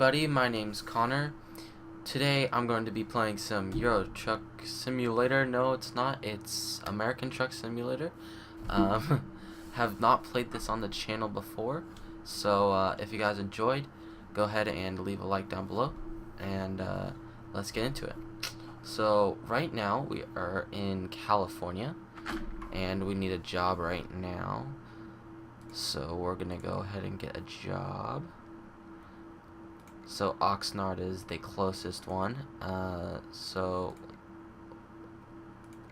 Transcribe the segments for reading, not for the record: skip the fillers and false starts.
everybody, my name's Connor. Today I'm going to be playing some Euro Truck Simulator. No, it's not. It's American Truck Simulator. Have not played this on the channel before, so if you guys enjoyed, go ahead and leave a like down below, and let's get into it. So right now we are in California, and we need a job right now. So we're gonna go ahead and get a job. So Oxnard is the closest one. So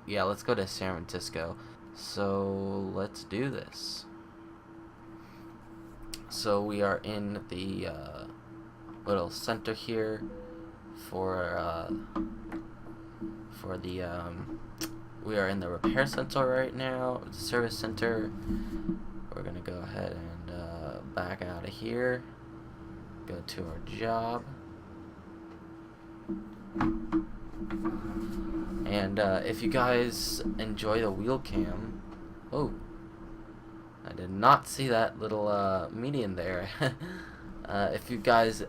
yeah, let's go to San Francisco. So let's do this. So we are in the little center here for the we are in the repair center right now, the service center. We're gonna go ahead and back out of here. Go to our job, and if you guys enjoy the wheel cam, oh, I did not see that little median there. If you guys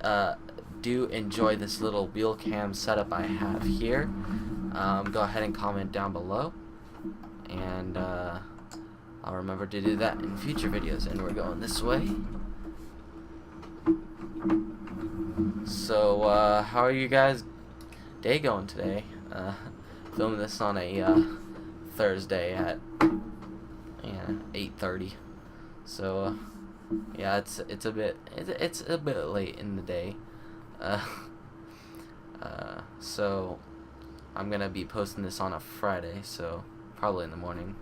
do enjoy this little wheel cam setup I have here, go ahead and comment down below, and I'll remember to do that in future videos. And we're going this way. So how are you guys day going today? Filming this on a Thursday at 8:30. So yeah, it's a bit late in the day. So I'm gonna be posting this on a Friday, so probably in the morning.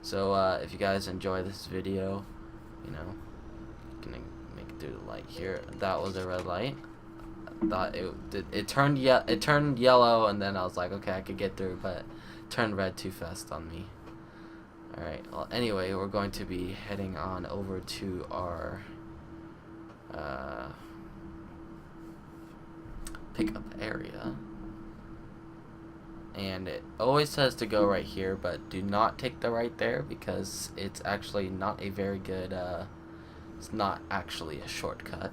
So if you guys enjoy this video, you know, gonna make it through the light here. That was a red light. Thought it turned yellow, and then I was like, okay, I could get through, but it turned red too fast on me. Alright, well, anyway, we're going to be heading on over to our pickup area, and it always says to go right here, but do not take the right there, because it's actually not a very good it's not actually a shortcut.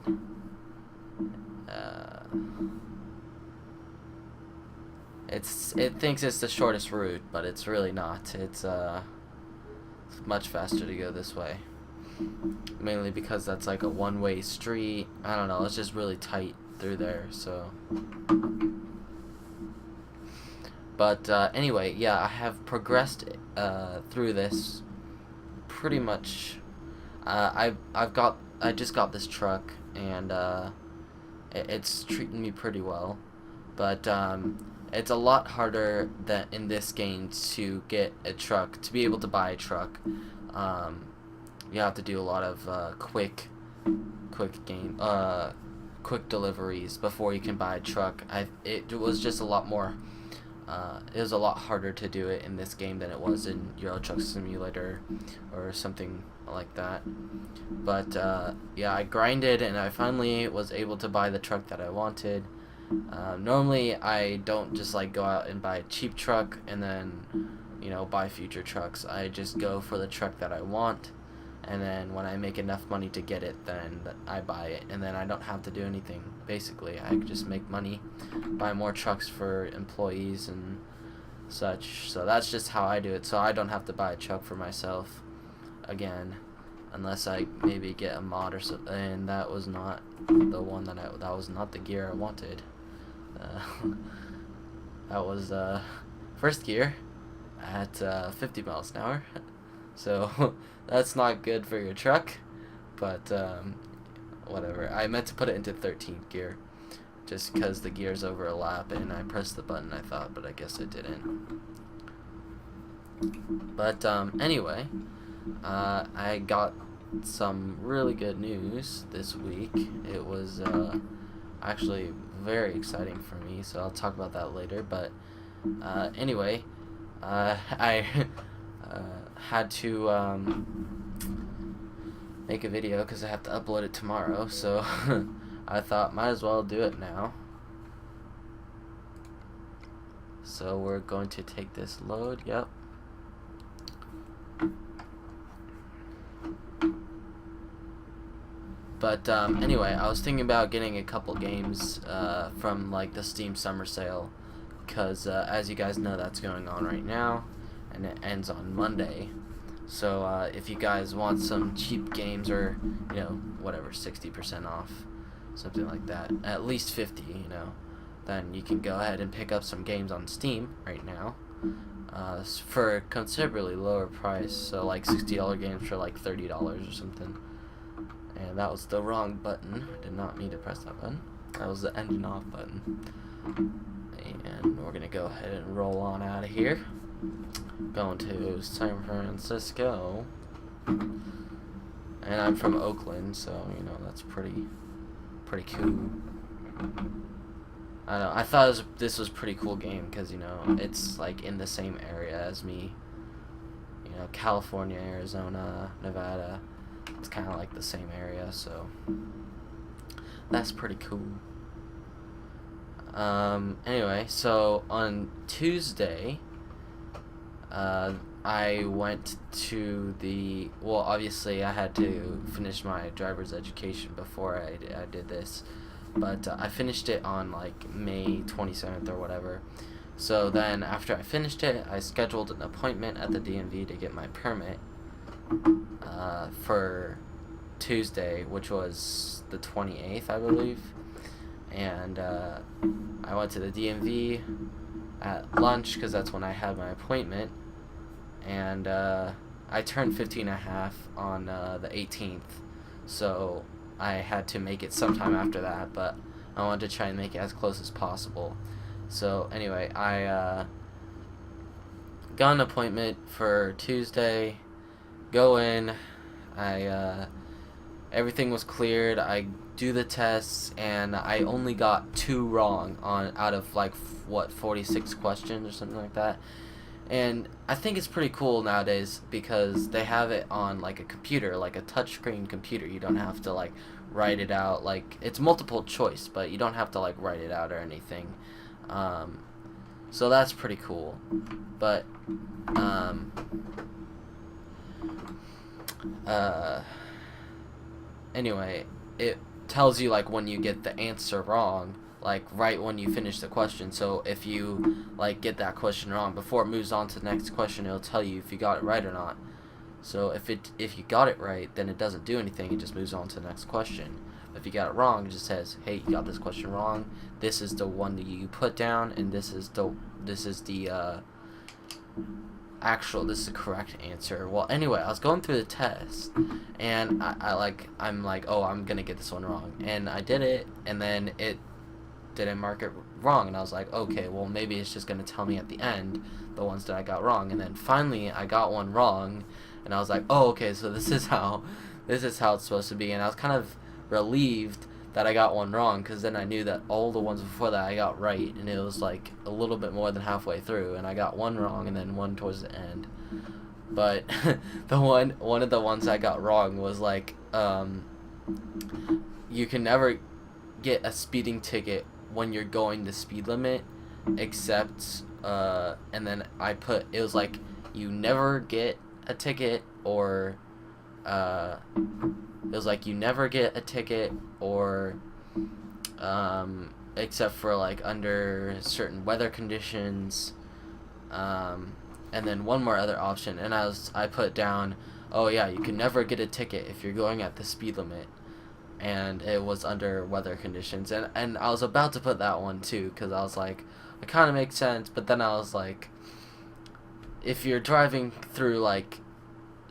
It thinks it's the shortest route, but it's really not. It's much faster to go this way, mainly because that's like a one-way street. I don't know, it's just really tight through there. So but anyway, yeah, I have progressed through this pretty much. I just got this truck, and it's treating me pretty well, but it's a lot harder than in this game to get a truck, to be able to buy a truck. You have to do a lot of quick deliveries before you can buy a truck. It was just a lot more. It was a lot harder to do it in this game than it was in Euro Truck Simulator or something like that. But yeah, I grinded, and I finally was able to buy the truck that I wanted. Normally I don't just like go out and buy a cheap truck and then, you know, buy future trucks. I just go for the truck that I want, and then when I make enough money to get it, then I buy it, and then I don't have to do anything. Basically, I just make money, buy more trucks for employees and such. So that's just how I do it. So I don't have to buy a truck for myself again, unless I maybe get a mod or something. And that was not the one that was not the gear I wanted. That was first gear at 50 miles an hour. So that's not good for your truck, but whatever. I meant to put it into 13th gear, just because the gears overlap, and I pressed the button, I thought, but I guess I didn't. But anyway, I got some really good news this week. It was actually very exciting for me, so I'll talk about that later. But anyway, I had to make a video because I have to upload it tomorrow, so I thought might as well do it now. So we're going to take this load. Yep. But anyway, I was thinking about getting a couple games from like the Steam Summer Sale, because as you guys know, that's going on right now, and it ends on Monday. So if you guys want some cheap games, or whatever, 60% off, something like that, at least 50, then you can go ahead and pick up some games on Steam right now for a considerably lower price. So like $60 games for like $30 or something. And that was the wrong button. I did not need to press that button. That was the engine off button. And we're gonna go ahead and roll on out of here. Going to San Francisco. And I'm from Oakland, so that's pretty cool. I don't know. I thought this was a pretty cool game because it's like in the same area as me. California, Arizona, Nevada. It's kind of like the same area, so that's pretty cool. Anyway, so on Tuesday, I went to obviously I had to finish my driver's education before I did this, but I finished it on like May 27th or whatever. So then after I finished it, I scheduled an appointment at the DMV to get my permit for Tuesday, which was the 28th, I believe. And I went to the DMV at lunch because that's when I had my appointment. And I turned 15 and a half on the 18th, so I had to make it sometime after that, but I wanted to try and make it as close as possible. So anyway, I got an appointment for Tuesday. Go in. Everything was cleared. I do the tests, and I only got 2 wrong out of 46 questions or something like that. And I think it's pretty cool nowadays because they have it on like a computer, like a touchscreen computer. You don't have to write it out. It's multiple choice, but you don't have to write it out or anything. So that's pretty cool. But anyway, it tells you when you get the answer wrong, right when you finish the question. So if you get that question wrong before it moves on to the next question, it'll tell you if you got it right or not. So if you got it right, then it doesn't do anything, it just moves on to the next question. If you got it wrong, it just says, hey, you got this question wrong, this is the one that you put down, and this is the correct answer. Well, anyway, I was going through the test, and I'm like, oh, I'm gonna get this one wrong, and I did it, and then it didn't mark it wrong, and I was like, okay, well, maybe it's just gonna tell me at the end the ones that I got wrong. And then finally I got one wrong, and I was like, oh, okay, so this is how it's supposed to be. And I was kind of relieved that I got one wrong, because then I knew that all the ones before that I got right, and it was a little bit more than halfway through, and I got one wrong and then one towards the end. But the one of the ones I got wrong was you can never get a speeding ticket when you're going the speed limit, except and then I put, it was you never get a ticket, or it was you never get a ticket, or except for under certain weather conditions, and then one more other option, and I put down, oh yeah, you can never get a ticket if you're going at the speed limit, and it was under weather conditions. And I was about to put that one too, because I was like, it kind of makes sense, but then I was like, if you're driving through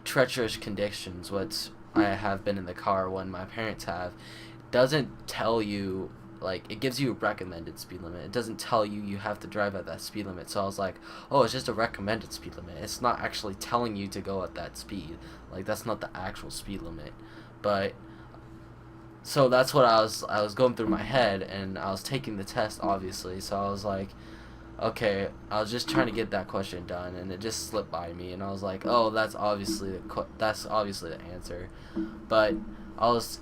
treacherous conditions, which I have been in the car when my parents have, it doesn't tell you, it gives you a recommended speed limit. It doesn't tell you you have to drive at that speed limit. So I was like, oh, it's just a recommended speed limit. It's not actually telling you to go at that speed. That's not the actual speed limit. But so that's what I was going through my head, and I was taking the test, obviously. So I was like, okay, I was just trying to get that question done, and it just slipped by me, and I was like, oh, that's obviously the answer. But I was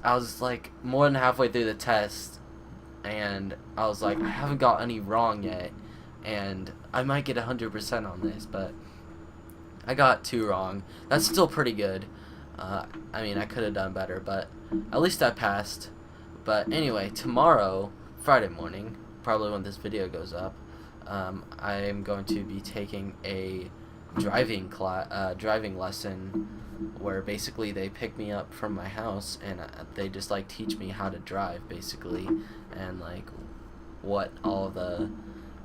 more than halfway through the test, and I was like, I haven't got any wrong yet, and I might get 100% on this, but I got 2 wrong. That's still pretty good. I mean, I could have done better, but at least I passed. But anyway, tomorrow, Friday morning, probably when this video goes up, I am going to be taking a driving lesson, where basically they pick me up from my house and they just like teach me how to drive basically, and like what all the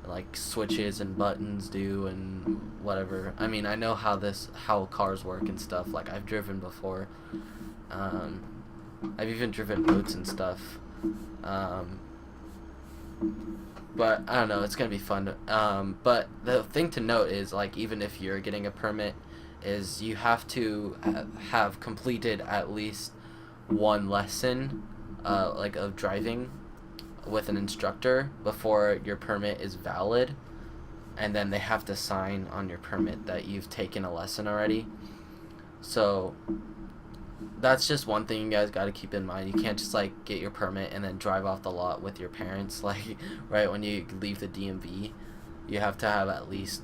like switches and buttons do and whatever. I mean, I know how cars work and stuff. Like, I've driven before. I've even driven boats and stuff. But I don't know, it's gonna be fun. But the thing to note is, like, even if you're getting a permit, is you have to have completed at least one lesson, like, of driving with an instructor before your permit is valid, and then they have to sign on your permit that you've taken a lesson already. So that's just one thing you guys got to keep in mind. You can't just like get your permit and then drive off the lot with your parents like right when you leave the DMV. You have to have at least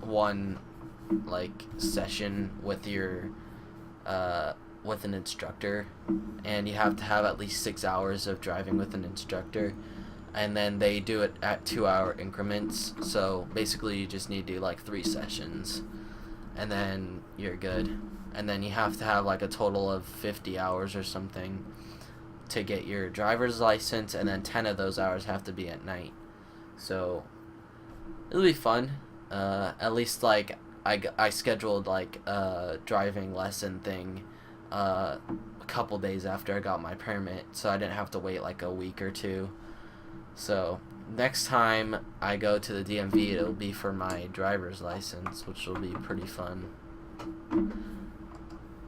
one like session with your with an instructor, and you have to have at least 6 hours of driving with an instructor, and then they do it at 2-hour increments. So basically you just need to do like 3 sessions and then you're good. And then you have to have like a total of 50 hours or something to get your driver's license, and then 10 of those hours have to be at night. So it'll be fun. At least like I scheduled like a driving lesson thing a couple days after I got my permit, so I didn't have to wait like a week or two. So next time I go to the DMV, it'll be for my driver's license, which will be pretty fun.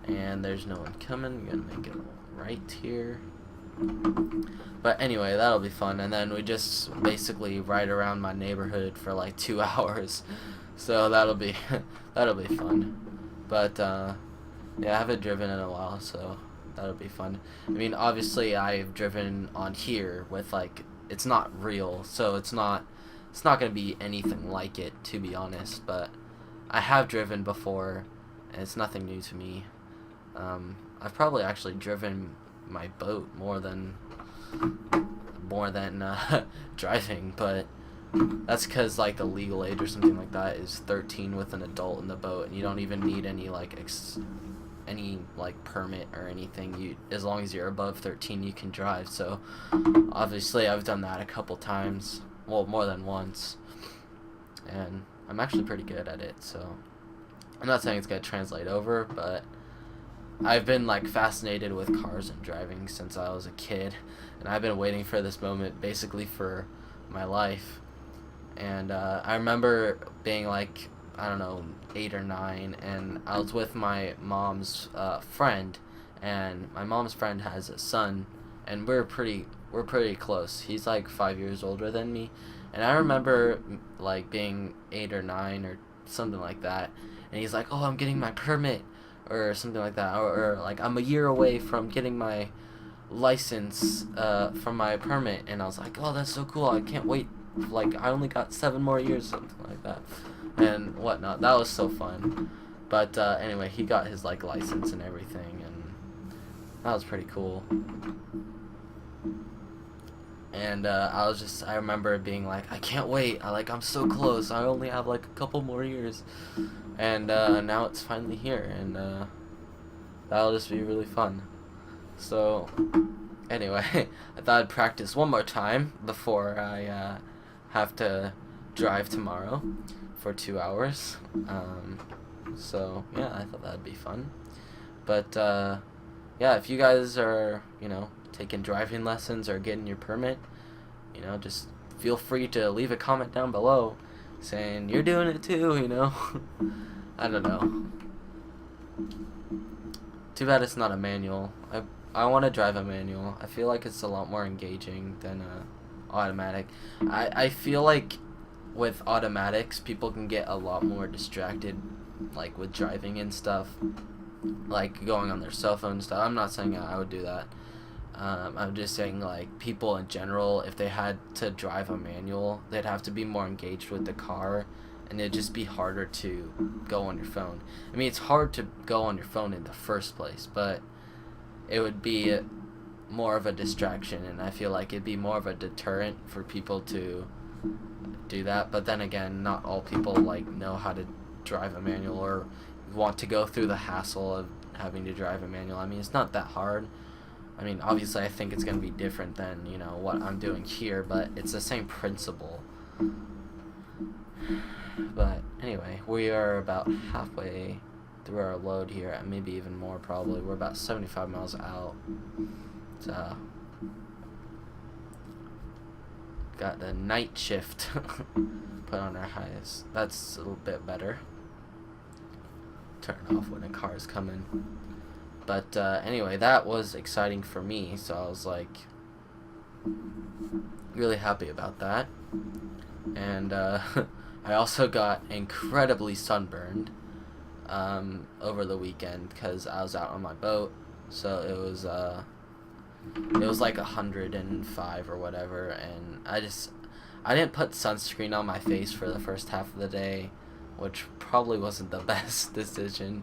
And there's no one coming. I'm gonna make it right here. But anyway, that'll be fun. And then we just basically ride around my neighborhood for like 2 hours. So that'll be fun. But yeah, I haven't driven in a while, so that'll be fun. I mean, obviously I've driven on here with like, it's not real, so it's not gonna be anything like it, to be honest. But I have driven before, and it's nothing new to me. I've probably actually driven my boat more than driving, but that's because like the legal age or something like that is 13 with an adult in the boat, and you don't even need any like permit or anything. As long as you're above 13, you can drive. So obviously I've done that a couple times, well, more than once, and I'm actually pretty good at it. So I'm not saying it's gonna translate over, but I've been like fascinated with cars and driving since I was a kid, and I've been waiting for this moment basically for my life. And I remember being like, I don't know, 8 or 9, and I was with my mom's friend, and my mom's friend has a son, and we're pretty close. He's like 5 years older than me, and I remember like being 8 or 9 or something like that, and he's like, "Oh, I'm getting my permit," or something like that, or like, "I'm a year away from getting my license from my permit," and I was like, "Oh, that's so cool! I can't wait. Like, I only got 7 more years," something like that, and whatnot. That was so fun. But anyway, he got his like license and everything, and that was pretty cool. And I remember being like, I can't wait. I'm so close. I only have like a couple more years, and now it's finally here, and that'll just be really fun. So anyway, I thought I'd practice one more time before I have to drive tomorrow for 2 hours. So yeah, I thought that'd be fun. But yeah, if you guys are, taking driving lessons or getting your permit, just feel free to leave a comment down below saying you're doing it too, I don't know. Too bad it's not a manual. I want to drive a manual. I feel like it's a lot more engaging than automatic. I feel like with automatics, people can get a lot more distracted, like with driving and stuff, like going on their cell phone and stuff. I'm not saying I would do that. I'm just saying, like, people in general, if they had to drive a manual, they'd have to be more engaged with the car and it'd just be harder to go on your phone. I mean, it's hard to go on your phone in the first place, but it would be more of a distraction, and I feel like it'd be more of a deterrent for people to do that. But then again, not all people like know how to drive a manual or want to go through the hassle of having to drive a manual. I mean, it's not that hard. I mean, obviously I think it's going to be different than, you know, what I'm doing here, but it's the same principle. But anyway, we are about halfway through our load here, maybe even more probably. We're about 75 miles out. So got the night shift put on our highest. That's a little bit better. Turn off when a car is coming. But anyway, that was exciting for me, so I was like really happy about that. And I also got incredibly sunburned over the weekend because I was out on my boat. So it was like 105 or whatever, and I didn't put sunscreen on my face for the first half of the day, which probably wasn't the best decision.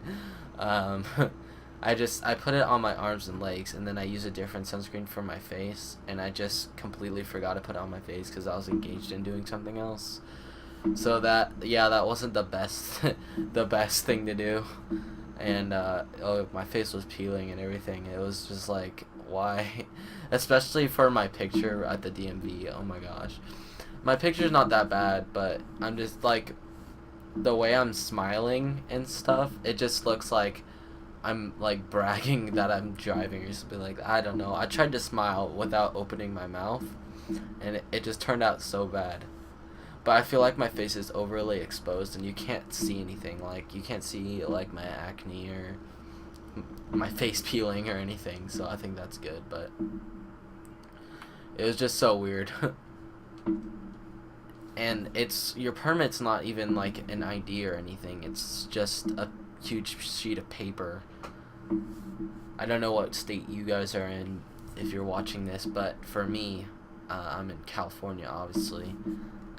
I put it on my arms and legs, and then I used a different sunscreen for my face, and I just completely forgot to put it on my face because I was engaged in doing something else. So that wasn't the best the best thing to do. And my face was peeling and everything. It was just like, why? Especially for my picture at the DMV. Oh my gosh. My picture's not that bad, but I'm just like, the way I'm smiling and stuff, it just looks like I'm like bragging that I'm driving or something like that. I don't know. I tried to smile without opening my mouth, and it just turned out so bad. But I feel like my face is overly exposed, and you can't see anything. Like, you can't see like my acne or my face peeling or anything. So I think that's good. But it was just so weird. And your permit's not even like an ID or anything. It's just a huge sheet of paper. I don't know what state you guys are in if you're watching this, but for me, I'm in California, obviously.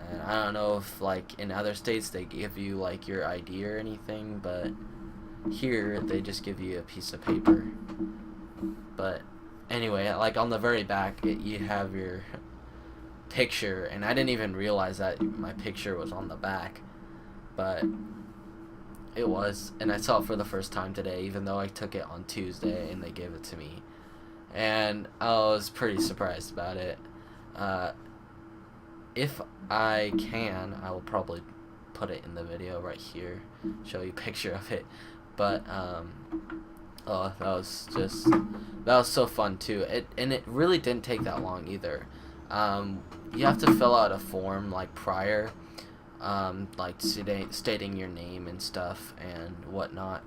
And I don't know if like in other states they give you like your ID or anything, but here they just give you a piece of paper. But anyway, like on the very back, you have your picture, and I didn't even realize that my picture was on the back, but it was, and I saw it for the first time today, even though I took it on Tuesday and they gave it to me, and I was pretty surprised about it. If I can, I will probably put it in the video right here, show you a picture of it. But oh, that was so fun too. It really didn't take that long either. You have to fill out a form like prior, like stating your name and stuff and whatnot.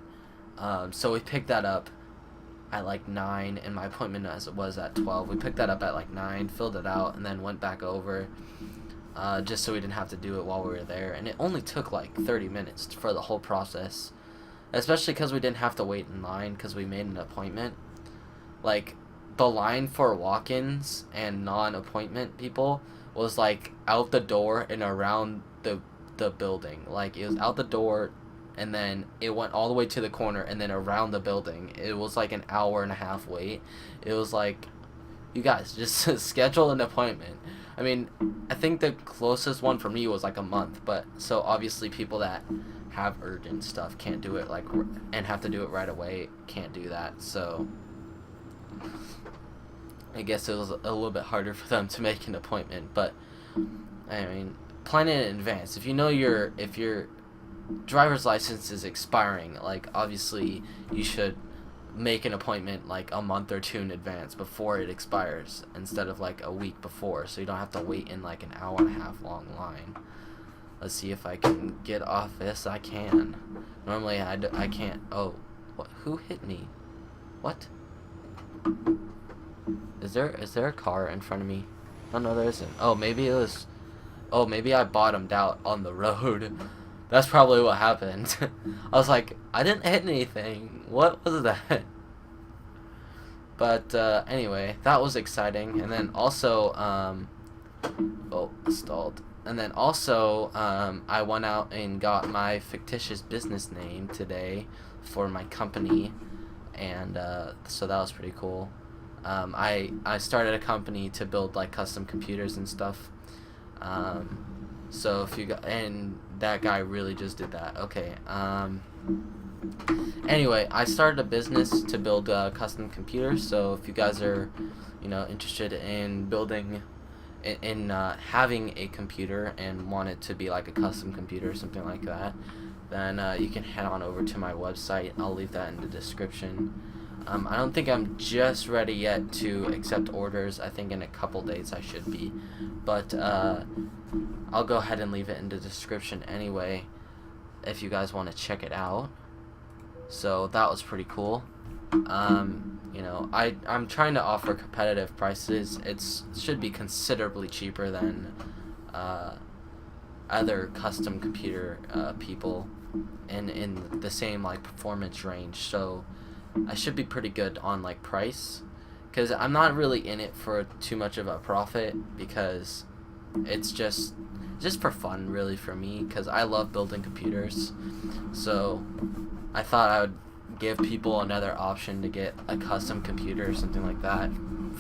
So we picked that up at like 9, and my appointment was at 12. We picked that up at like 9, filled it out, and then went back over, just so we didn't have to do it while we were there. And it only took like 30 minutes for the whole process, especially because we didn't have to wait in line because we made an appointment. Like, the line for walk-ins and non-appointment people was like out the door and around the building. Like, it was out the door, and then it went all the way to the corner and then around the building. It was like an hour and a half wait. It was like, you guys, just schedule an appointment. I mean, I think the closest one for me was like a month, but so obviously people that have urgent stuff can't do it, like, and have to do it right away can't do that. So I guess it was a little bit harder for them to make an appointment. But I mean, plan it in advance. If you know if your driver's license is expiring, like, obviously you should make an appointment like a month or two in advance before it expires, instead of like a week before, so you don't have to wait in like an hour and a half long line. Let's see if I can get off this. I can. Normally I can't. Oh, what? Who hit me? What? Is there a car in front of me? Oh no, there isn't. Oh, maybe I bottomed out on the road. That's probably what happened. I was like, I didn't hit anything. What was that? But anyway, that was exciting. And then also, oh, stalled. And then also, I went out and got my fictitious business name today for my company, and so that was pretty cool. I started a company to build like custom computers and stuff. So if you got, and that guy really just did that. Okay. Anyway, I started a business to build custom computers. So if you guys are, interested in building, in having a computer and want it to be like a custom computer or something like that, then you can head on over to my website. I'll leave that in the description. I don't think I'm just ready yet to accept orders. I think in a couple days I should be, but I'll go ahead and leave it in the description anyway if you guys want to check it out. So that was pretty cool. I'm trying to offer competitive prices. It should be considerably cheaper than other custom computer people in the same like performance range. So I should be pretty good on like price, because I'm not really in it for too much of a profit, because it's just for fun really for me, because I love building computers. So I thought I would give people another option to get a custom computer or something like that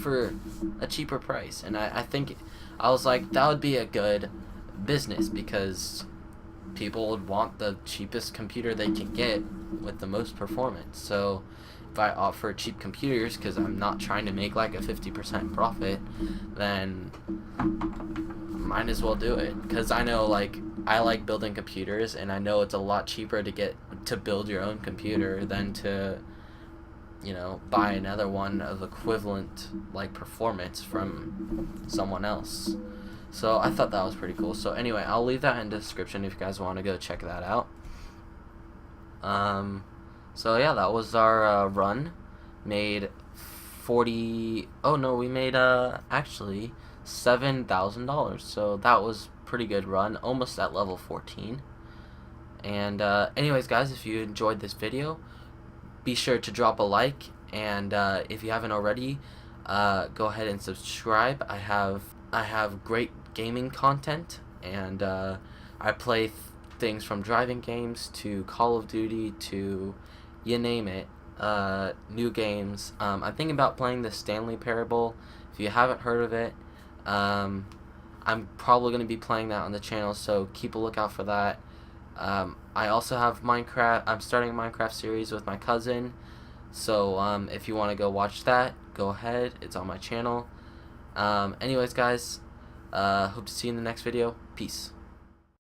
for a cheaper price. And I think I was like, that would be a good business, because people would want the cheapest computer they can get with the most performance. So if I offer cheap computers, because I'm not trying to make like a 50% profit, then might as well do it, because I know I like building computers, and I know it's a lot cheaper to build your own computer than to buy another one of equivalent like performance from someone else. So I thought that was pretty cool. So anyway, I'll leave that in the description if you guys want to go check that out. So yeah, that was our run. Made we made actually $7,000. So that was pretty good run, almost at level 14. And anyways guys, if you enjoyed this video, be sure to drop a like, and if you haven't already, go ahead and subscribe. I have great gaming content, and I play things from driving games to Call of Duty to you name it, new games. I'm thinking about playing the Stanley Parable. If you haven't heard of it, I'm probably going to be playing that on the channel, so keep a lookout for that. I also have Minecraft. I'm starting a Minecraft series with my cousin, so if you want to go watch that, go ahead. It's on my channel. Anyways guys, hope to see you in the next video. Peace.